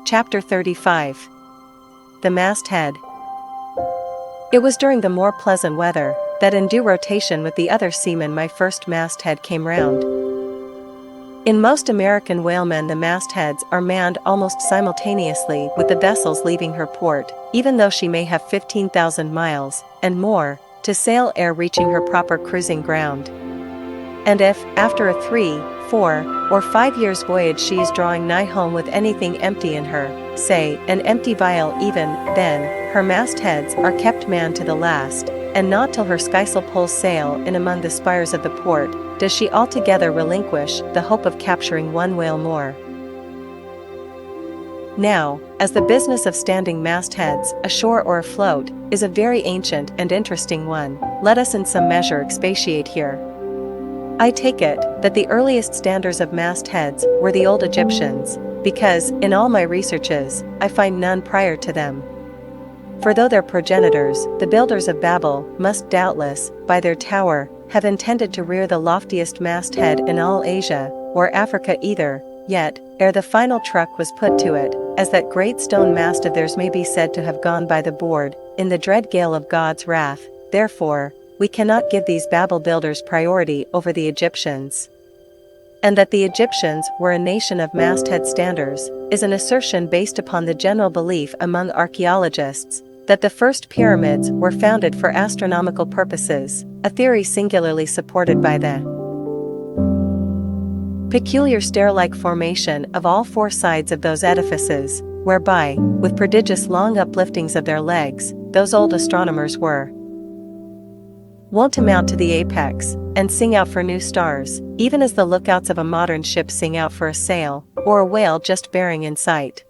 Chapter 35. The Masthead. It was during the more pleasant weather, that in due rotation with the other seamen my first masthead came round. In most American whalemen the mastheads are manned almost simultaneously with the vessel's leaving her port, even though she may have 15,000 miles, and more, to sail ere reaching her proper cruising ground. And if, after a 3, 4, or 5 years voyage she is drawing nigh home with anything empty in her, say, an empty vial even, then, her mastheads are kept manned to the last, and not till her skysail pulls sail in among the spires of the port, does she altogether relinquish the hope of capturing one whale more. Now, as the business of standing mastheads, ashore or afloat, is a very ancient and interesting one, let us in some measure expatiate here. I take it that the earliest standers of mastheads were the old Egyptians, because, in all my researches, I find none prior to them. For though their progenitors, the builders of Babel, must doubtless, by their tower, have intended to rear the loftiest masthead in all Asia, or Africa either, yet, ere the final truck was put to it, as that great stone mast of theirs may be said to have gone by the board, in the dread gale of God's wrath, therefore, we cannot give these Babel builders priority over the Egyptians. And that the Egyptians were a nation of masthead standers, is an assertion based upon the general belief among archaeologists, that the first pyramids were founded for astronomical purposes, a theory singularly supported by the peculiar stair-like formation of all four sides of those edifices, whereby, with prodigious long upliftings of their legs, those old astronomers were wont to mount to the apex, and sing out for new stars, even as the lookouts of a modern ship sing out for a sail, or a whale just bearing in sight.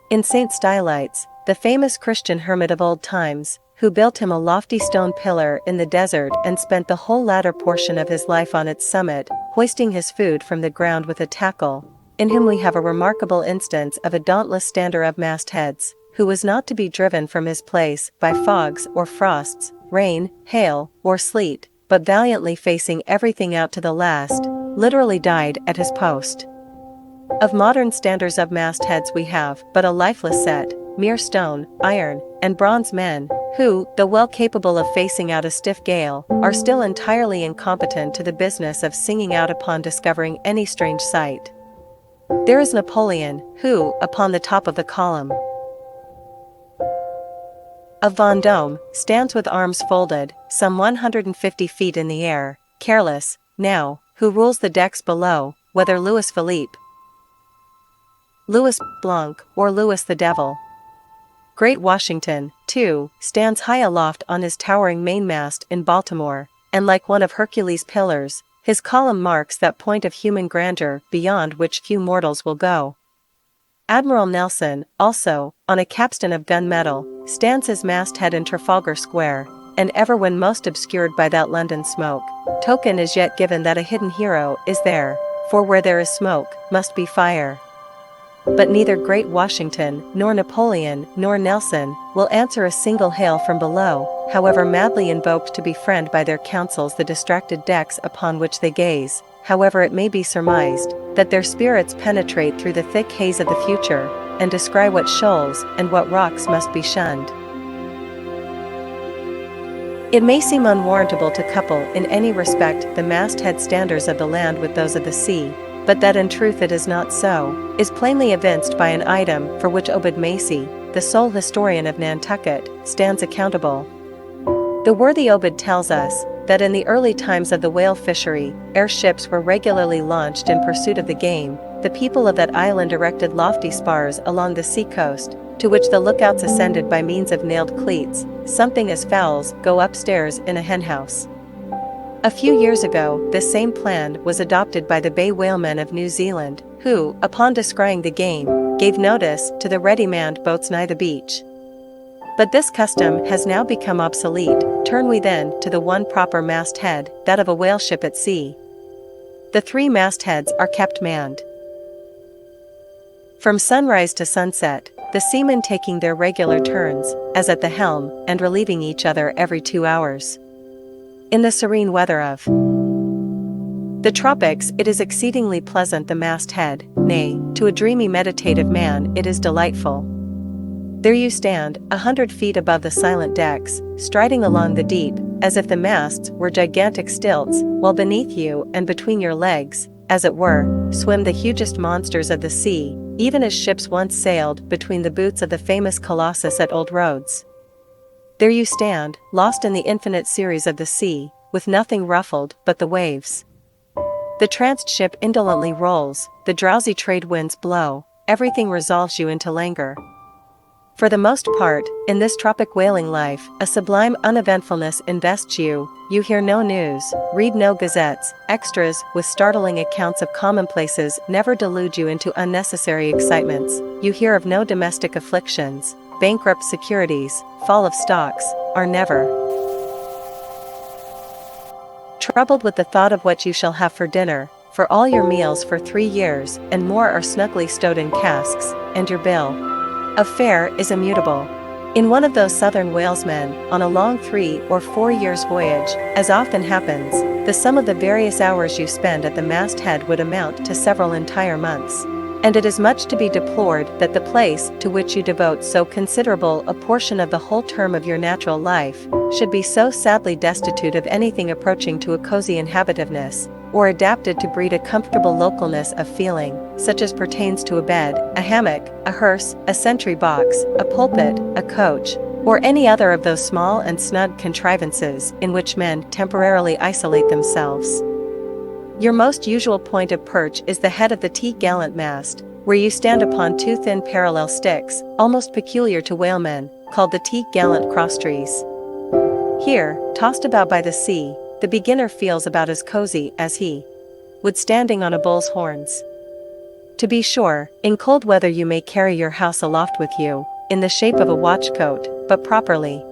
In St. Stylites, the famous Christian hermit of old times, who built him a lofty stone pillar in the desert and spent the whole latter portion of his life on its summit, hoisting his food from the ground with a tackle, in whom we have a remarkable instance of a dauntless stander of mastheads, who was not to be driven from his place by fogs or frosts, rain, hail, or sleet, but valiantly facing everything out to the last, literally died at his post. Of modern standers of mastheads we have but a lifeless set, mere stone, iron, and bronze men, who, though well capable of facing out a stiff gale, are still entirely incompetent to the business of singing out upon discovering any strange sight. There is Napoleon, who, upon the top of the column of Vendôme, stands with arms folded, some 150 feet in the air, careless, now, who rules the decks below, whether Louis Philippe, Louis Blanc, or Louis the Devil. Great Washington, too, stands high aloft on his towering mainmast in Baltimore, and like one of Hercules' pillars, his column marks that point of human grandeur beyond which few mortals will go. Admiral Nelson, also, on a capstan of gunmetal, stands his masthead in Trafalgar Square, and ever when most obscured by that London smoke, token is yet given that a hidden hero is there, for where there is smoke, must be fire. But neither great Washington, nor Napoleon, nor Nelson, will answer a single hail from below, however madly invoked to befriend by their counsels the distracted decks upon which they gaze, however it may be surmised, that their spirits penetrate through the thick haze of the future, and descry what shoals and what rocks must be shunned. It may seem unwarrantable to couple in any respect the masthead standers of the land with those of the sea, but that in truth it is not so, is plainly evinced by an item for which Obed Macy, the sole historian of Nantucket, stands accountable. The worthy Obed tells us that in the early times of the whale fishery, ere ships were regularly launched in pursuit of the game, the people of that island erected lofty spars along the sea coast, to which the lookouts ascended by means of nailed cleats, something as fowls go upstairs in a henhouse. A few years ago, this same plan was adopted by the bay whalemen of New Zealand, who, upon descrying the game, gave notice to the ready-manned boats nigh the beach. But this custom has now become obsolete. Turn we then to the one proper masthead, that of a whale ship at sea. The 3 mastheads are kept manned from sunrise to sunset, the seamen taking their regular turns, as at the helm, and relieving each other every 2 hours. In the serene weather of The tropics, it is exceedingly pleasant the masthead, nay, to a dreamy meditative man it is delightful. There you stand, 100 feet above the silent decks, striding along the deep, as if the masts were gigantic stilts, while beneath you and between your legs, as it were, swim the hugest monsters of the sea, even as ships once sailed between the boots of the famous Colossus at Old Rhodes. There you stand, lost in the infinite series of the sea, with nothing ruffled but the waves. The tranced ship indolently rolls, the drowsy trade winds blow, everything resolves you into languor. For the most part, in this tropic whaling life, a sublime uneventfulness invests you. You hear no news, read no gazettes, extras with startling accounts of commonplaces never delude you into unnecessary excitements, you hear of no domestic afflictions, bankrupt securities, fall of stocks, are never troubled with the thought of what you shall have for dinner, for all your meals for 3 years and more are snugly stowed in casks, and your bill of fare is immutable. In one of those southern whalesmen, on a long 3 or 4 years voyage, as often happens, the sum of the various hours you spend at the masthead would amount to several entire months. And it is much to be deplored that the place to which you devote so considerable a portion of the whole term of your natural life should be so sadly destitute of anything approaching to a cozy inhabitiveness, or adapted to breed a comfortable localness of feeling, such as pertains to a bed, a hammock, a hearse, a sentry box, a pulpit, a coach, or any other of those small and snug contrivances in which men temporarily isolate themselves. Your most usual point of perch is the head of the T-gallant mast, where you stand upon 2 thin parallel sticks, almost peculiar to whalemen, called the T-gallant crosstrees. Here, tossed about by the sea, the beginner feels about as cozy as he would standing on a bull's horns. To be sure, in cold weather you may carry your house aloft with you, in the shape of a watchcoat, but properly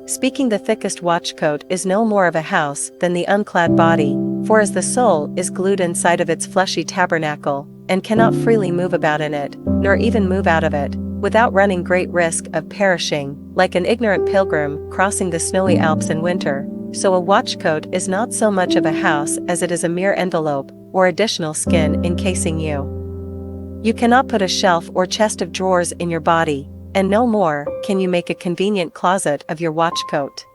speaking the thickest watchcoat is no more of a house than the unclad body, for as the soul is glued inside of its fleshy tabernacle, and cannot freely move about in it, nor even move out of it, without running great risk of perishing, like an ignorant pilgrim crossing the snowy Alps in winter, so a watchcoat is not so much of a house as it is a mere envelope, or additional skin encasing you. You cannot put a shelf or chest of drawers in your body, and no more can you make a convenient closet of your watchcoat.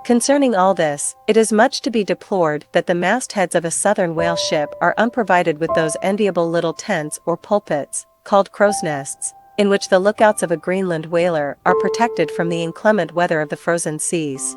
Concerning all this, it is much to be deplored that the mastheads of a southern whale ship are unprovided with those enviable little tents or pulpits, called crow's nests, in which the lookouts of a Greenland whaler are protected from the inclement weather of the frozen seas.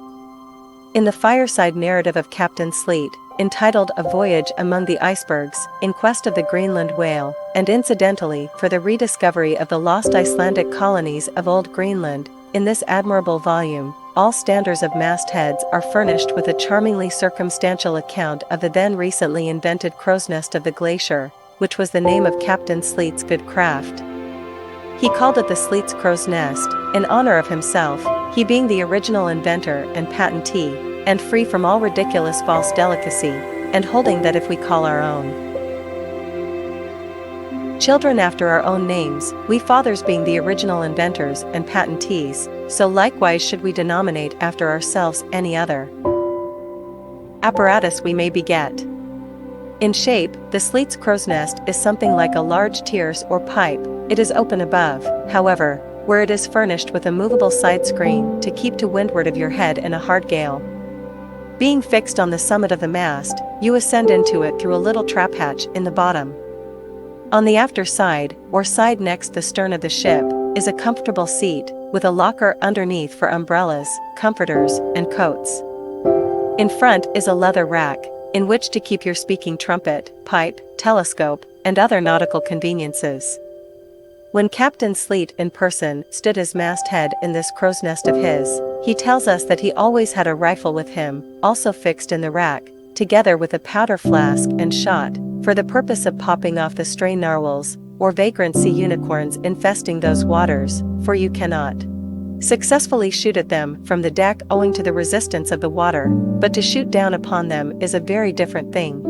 In the fireside narrative of Captain Sleet, entitled A Voyage Among the Icebergs, in quest of the Greenland whale, and incidentally for the rediscovery of the lost Icelandic colonies of Old Greenland, in this admirable volume, all standers of mastheads are furnished with a charmingly circumstantial account of the then recently invented crow's nest of the glacier, which was the name of Captain Sleet's good craft. He called it the Sleet's crow's nest, in honor of himself, he being the original inventor and patentee, and free from all ridiculous false delicacy, and holding that if we call our own children after our own names, we fathers being the original inventors and patentees, so likewise should we denominate after ourselves any other apparatus we may beget. In shape, the Sleet's crow's nest is something like a large tierce or pipe. It is open above, however, where it is furnished with a movable side screen to keep to windward of your head in a hard gale. Being fixed on the summit of the mast, you ascend into it through a little trap hatch in the bottom. On the after side, or side next the stern of the ship, is a comfortable seat, with a locker underneath for umbrellas, comforters, and coats. In front is a leather rack, in which to keep your speaking trumpet, pipe, telescope, and other nautical conveniences. When Captain Sleet in person stood as masthead in this crow's nest of his, he tells us that he always had a rifle with him, also fixed in the rack, together with a powder flask and shot, for the purpose of popping off the stray narwhals, or vagrant sea unicorns infesting those waters, for you cannot successfully shoot at them from the deck owing to the resistance of the water, but to shoot down upon them is a very different thing.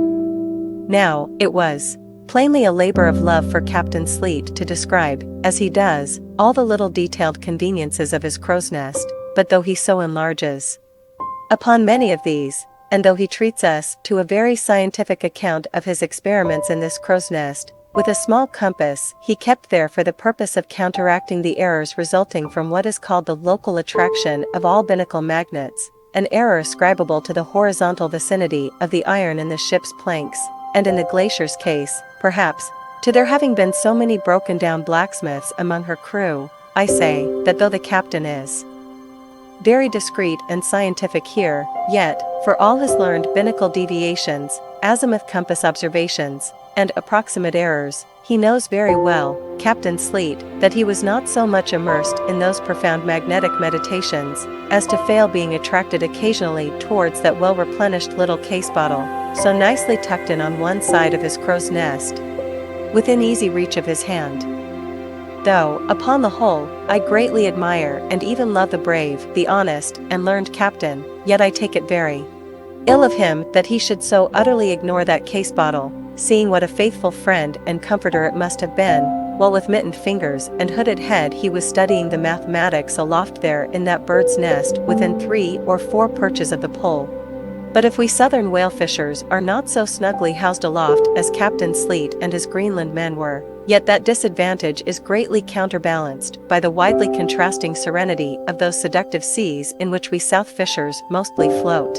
Now, it was plainly a labor of love for Captain Sleet to describe, as he does, all the little detailed conveniences of his crow's nest, but though he so enlarges upon many of these, and though he treats us to a very scientific account of his experiments in this crow's nest, with a small compass he kept there for the purpose of counteracting the errors resulting from what is called the local attraction of all binnacle magnets, an error ascribable to the horizontal vicinity of the iron in the ship's planks, and in the Glacier's case, perhaps, to there having been so many broken-down blacksmiths among her crew. I say that though the captain is very discreet and scientific here, yet, for all his learned binnacle deviations, azimuth compass observations, and approximate errors, he knows very well, Captain Sleet, that he was not so much immersed in those profound magnetic meditations, as to fail being attracted occasionally towards that well-replenished little case bottle, so nicely tucked in on one side of his crow's nest, within easy reach of his hand. Though, upon the whole, I greatly admire and even love the brave, the honest, and learned captain, yet I take it very ill of him that he should so utterly ignore that case bottle, seeing what a faithful friend and comforter it must have been, while with mittened fingers and hooded head he was studying the mathematics aloft there in that bird's nest within 3 or 4 perches of the pole. But if we southern whale fishers are not so snugly housed aloft as Captain Sleet and his Greenland men were, yet that disadvantage is greatly counterbalanced by the widely contrasting serenity of those seductive seas in which we south fishers mostly float.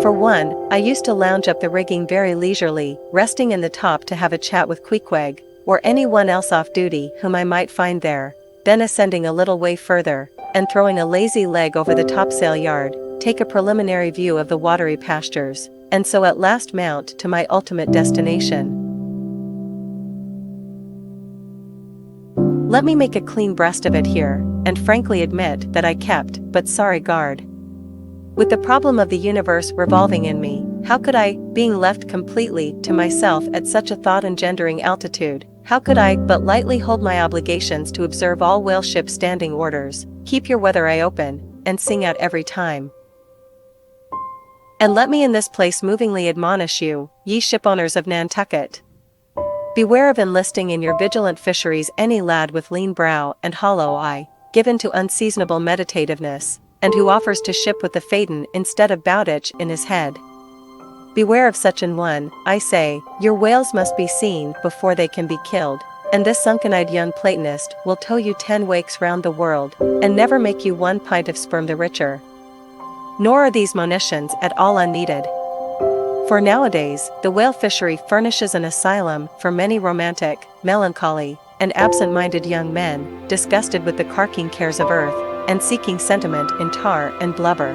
For one, I used to lounge up the rigging very leisurely, resting in the top to have a chat with Queequeg, or anyone else off duty whom I might find there, then ascending a little way further, and throwing a lazy leg over the topsail yard, take a preliminary view of the watery pastures, and so at last mount to my ultimate destination. Let me make a clean breast of it here, and frankly admit that I kept but sorry guard. With the problem of the universe revolving in me, how could I, being left completely to myself at such a thought-engendering altitude, how could I but lightly hold my obligations to observe all whale ship standing orders, keep your weather eye open, and sing out every time? And let me in this place movingly admonish you, ye shipowners of Nantucket. Beware of enlisting in your vigilant fisheries any lad with lean brow and hollow eye, given to unseasonable meditativeness, and who offers to ship with the Phaeton instead of Bowditch in his head. Beware of such an one, I say. Your whales must be seen before they can be killed, and this sunken-eyed young Platonist will tow you 10 wakes round the world, and never make you 1 pint of sperm the richer. Nor are these monitions at all unneeded. For nowadays, the whale fishery furnishes an asylum for many romantic, melancholy, and absent-minded young men, disgusted with the carking cares of earth, and seeking sentiment in tar and blubber.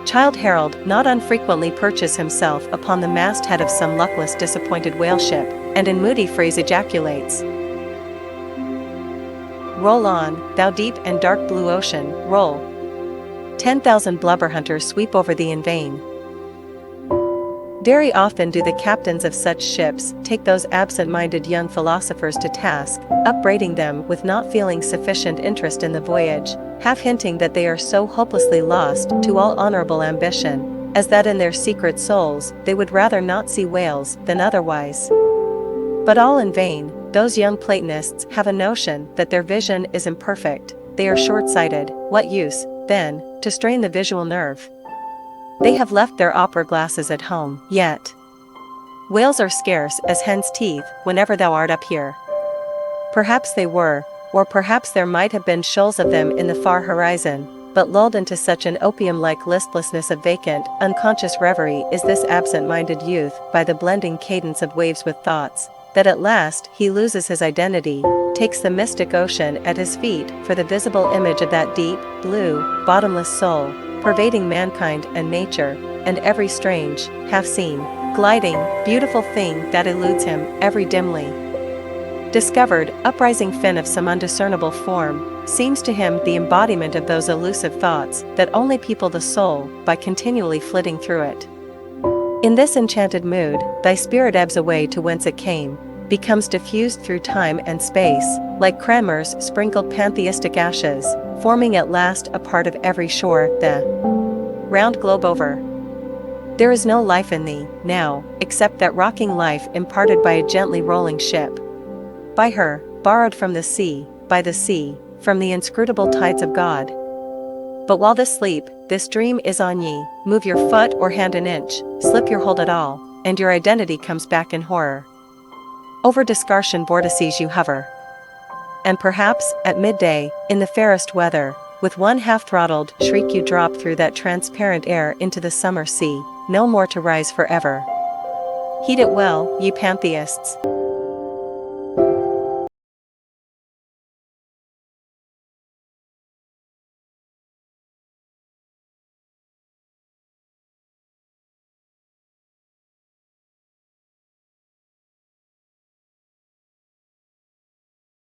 Childe Harold not unfrequently perches himself upon the masthead of some luckless disappointed whale ship, and in moody phrase ejaculates, "Roll on, thou deep and dark blue ocean, roll. 10,000 blubber hunters sweep over thee in vain." Very often do the captains of such ships take those absent-minded young philosophers to task, upbraiding them with not feeling sufficient interest in the voyage, half hinting that they are so hopelessly lost to all honorable ambition, as that in their secret souls they would rather not see whales than otherwise. But all in vain. Those young Platonists have a notion that their vision is imperfect, they are short-sighted. What use, then, to strain the visual nerve? They have left their opera glasses at home, yet whales are scarce as hen's teeth whenever thou art up here. Perhaps they were, or perhaps there might have been shoals of them in the far horizon, but lulled into such an opium-like listlessness of vacant, unconscious reverie is this absent-minded youth by the blending cadence of waves with thoughts, that at last he loses his identity, takes the mystic ocean at his feet for the visible image of that deep, blue, bottomless soul, pervading mankind and nature, and every strange, half-seen, gliding, beautiful thing that eludes him, every dimly discovered, uprising fin of some undiscernible form, seems to him the embodiment of those elusive thoughts that only people the soul by continually flitting through it. In this enchanted mood, thy spirit ebbs away to whence it came, becomes diffused through time and space, like Cranmer's sprinkled pantheistic ashes, forming at last a part of every shore, the round globe over. There is no life in thee, now, except that rocking life imparted by a gently rolling ship. By her, borrowed from the sea, by the sea, from the inscrutable tides of God. But while this sleep, this dream is on ye, move your foot or hand an inch, slip your hold at all, and your identity comes back in horror. Over Discartian vortices you hover. And perhaps, at midday, in the fairest weather, with one half-throttled shriek you drop through that transparent air into the summer sea, no more to rise forever. Heed it well, ye pantheists.